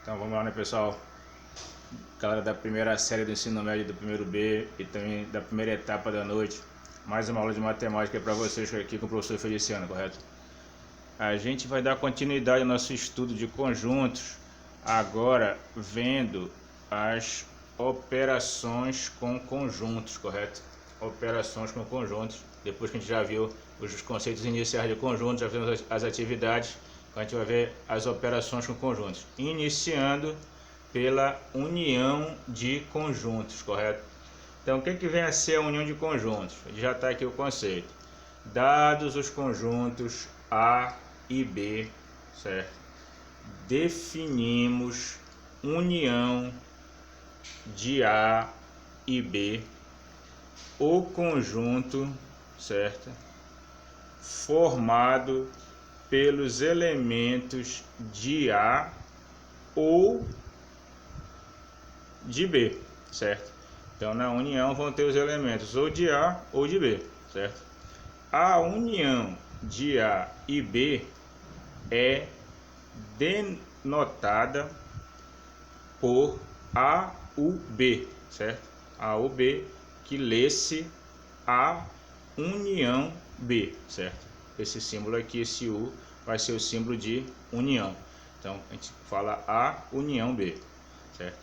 Então vamos lá, né, pessoal? Galera da primeira série do ensino médio do primeiro B e também da primeira etapa da noite. Mais uma aula de matemática para vocês aqui com o professor Feliciano, correto? A gente vai dar continuidade ao nosso estudo de conjuntos, agora vendo as operações com conjuntos, correto? Operações com conjuntos. Depois que a gente já viu os conceitos iniciais de conjuntos, já vimos as atividades, a gente vai ver as operações com conjuntos. Iniciando pela união de conjuntos, correto? Então, o que vem a ser a união de conjuntos? Já está aqui o conceito. Dados os conjuntos A e B, certo? Definimos união de A e B, o conjunto, certo? Formado pelos elementos de A ou de B, certo? Então, na união vão ter os elementos ou de A ou de B, certo? A união de A e B é denotada por AUB, certo? AUB, que lê-se A união B, certo? Esse símbolo aqui, esse U, vai ser o símbolo de união. Então, a gente fala A união B, certo?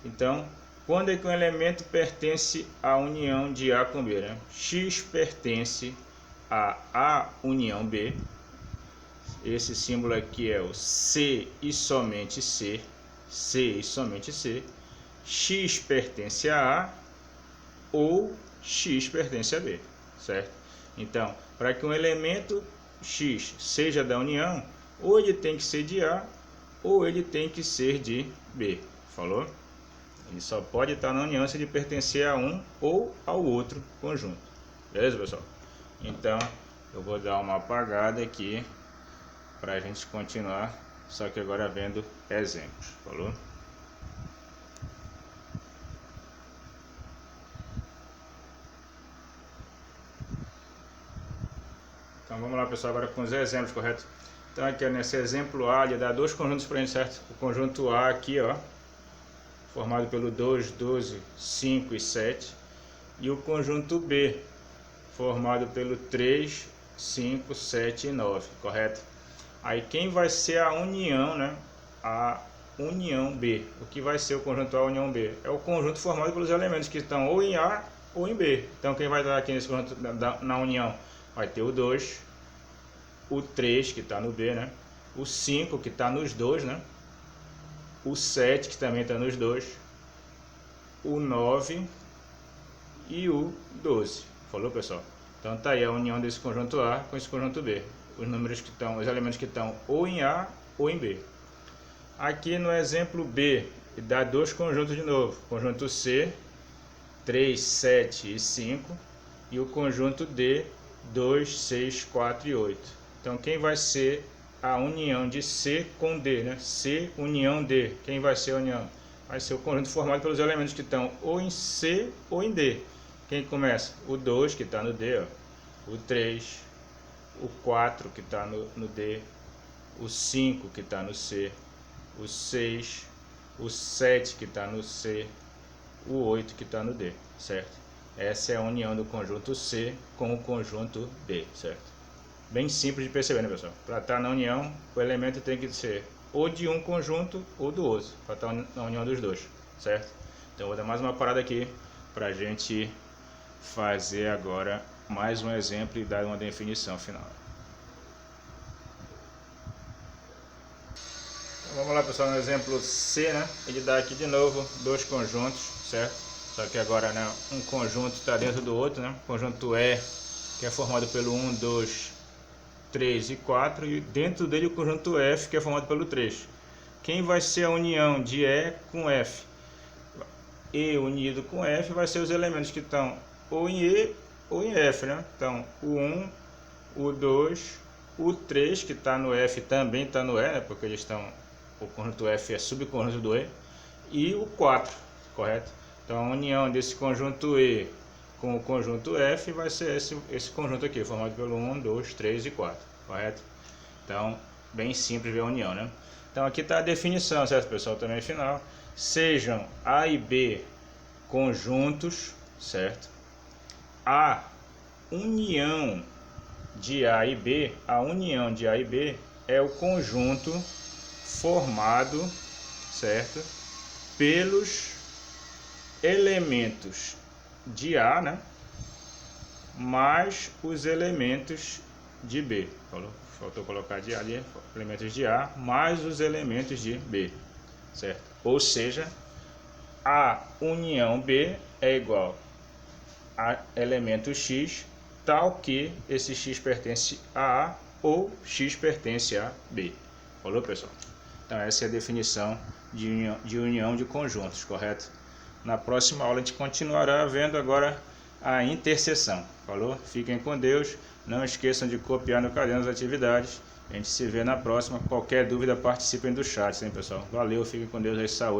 Então, quando é que um elemento pertence à união de A com B, né? X pertence a A união B. Esse símbolo aqui é o C e somente C. C e somente C. X pertence a A ou X pertence a B, certo? Então, para que um elemento X seja da união, ou ele tem que ser de A ou ele tem que ser de B, falou? Ele só pode estar na união se ele pertencer a um ou ao outro conjunto. Beleza, pessoal? Então, eu vou dar uma apagada aqui para a gente continuar, só que agora vendo exemplos. Falou? Então, vamos lá, pessoal, agora com os exemplos, correto? Então, aqui nesse exemplo A, ele dá dois conjuntos para a gente, certo? O conjunto A aqui, ó, formado pelo 2, 12, 5 e 7, e o conjunto B, formado pelo 3, 5, 7 e 9, correto? Aí quem vai ser a união, né? A união B. O que vai ser o conjunto A união B? É o conjunto formado pelos elementos que estão ou em A ou em B. Então quem vai estar aqui nesse conjunto na união? Vai ter o 2, o 3 que está no B, né? O 5 que está nos dois, né? O 7 que também está nos dois, o 9 e o 12. Falou, pessoal? Então tá aí a união desse conjunto A com esse conjunto B. Os números que estão, os elementos que estão ou em A ou em B. Aqui no exemplo B, dá dois conjuntos de novo. Conjunto C, 3, 7 e 5. E o conjunto D, 2, 6, 4 e 8. Então quem vai ser a união de C com D, né? C união D. Quem vai ser a união? Vai ser o conjunto formado pelos elementos que estão ou em C ou em D. Quem começa? O 2 que está no D, ó. O 3, o 4 que está no D, o 5 que está no C, o 6, o 7 que está no C, o 8 que está no D, certo? Essa é a união do conjunto C com o conjunto D, certo? Bem simples de perceber, né, pessoal? Para estar na união, o elemento tem que ser ou de um conjunto ou do outro, para estar na união dos dois, certo? Então vou dar mais uma parada aqui para a gente fazer agora mais um exemplo e dar uma definição final. Então, vamos lá, pessoal, no exemplo C, né? Ele dá aqui de novo dois conjuntos, certo? Só que agora, né, um conjunto está dentro do outro, né? O conjunto E, que é formado pelo 1, 2, 3 e 4, e dentro dele o conjunto F, que é formado pelo 3. Quem vai ser a união de E com F? E unido com F vai ser os elementos que estão ou em E ou em F, né? Então, o 1, o 2, o 3, que está no F, também está no E, né? Porque eles estão, o conjunto F é subconjunto do E, e o 4, correto? Então, a união desse conjunto E com o conjunto F vai ser esse conjunto aqui, formado pelo 1, 2, 3 e 4, correto? Então, bem simples ver a união, né? Então aqui está a definição, certo, pessoal? Também final. Sejam A e B conjuntos, certo? A união de A e B, a união de A e B é o conjunto formado, certo? Pelos elementos de A, né? Mais os elementos de B. Faltou colocar de A ali, elementos de A mais os elementos de B, certo? Ou seja, a união B é igual a elemento X, tal que esse X pertence a A ou X pertence a B. Falou, pessoal? Então essa é a definição de união de conjuntos, correto? Na próxima aula a gente continuará vendo agora a interseção. Falou? Fiquem com Deus. Não esqueçam de copiar no caderno as atividades. A gente se vê na próxima. Qualquer dúvida, participem do chat, hein, pessoal? Valeu, fiquem com Deus aí, saúde.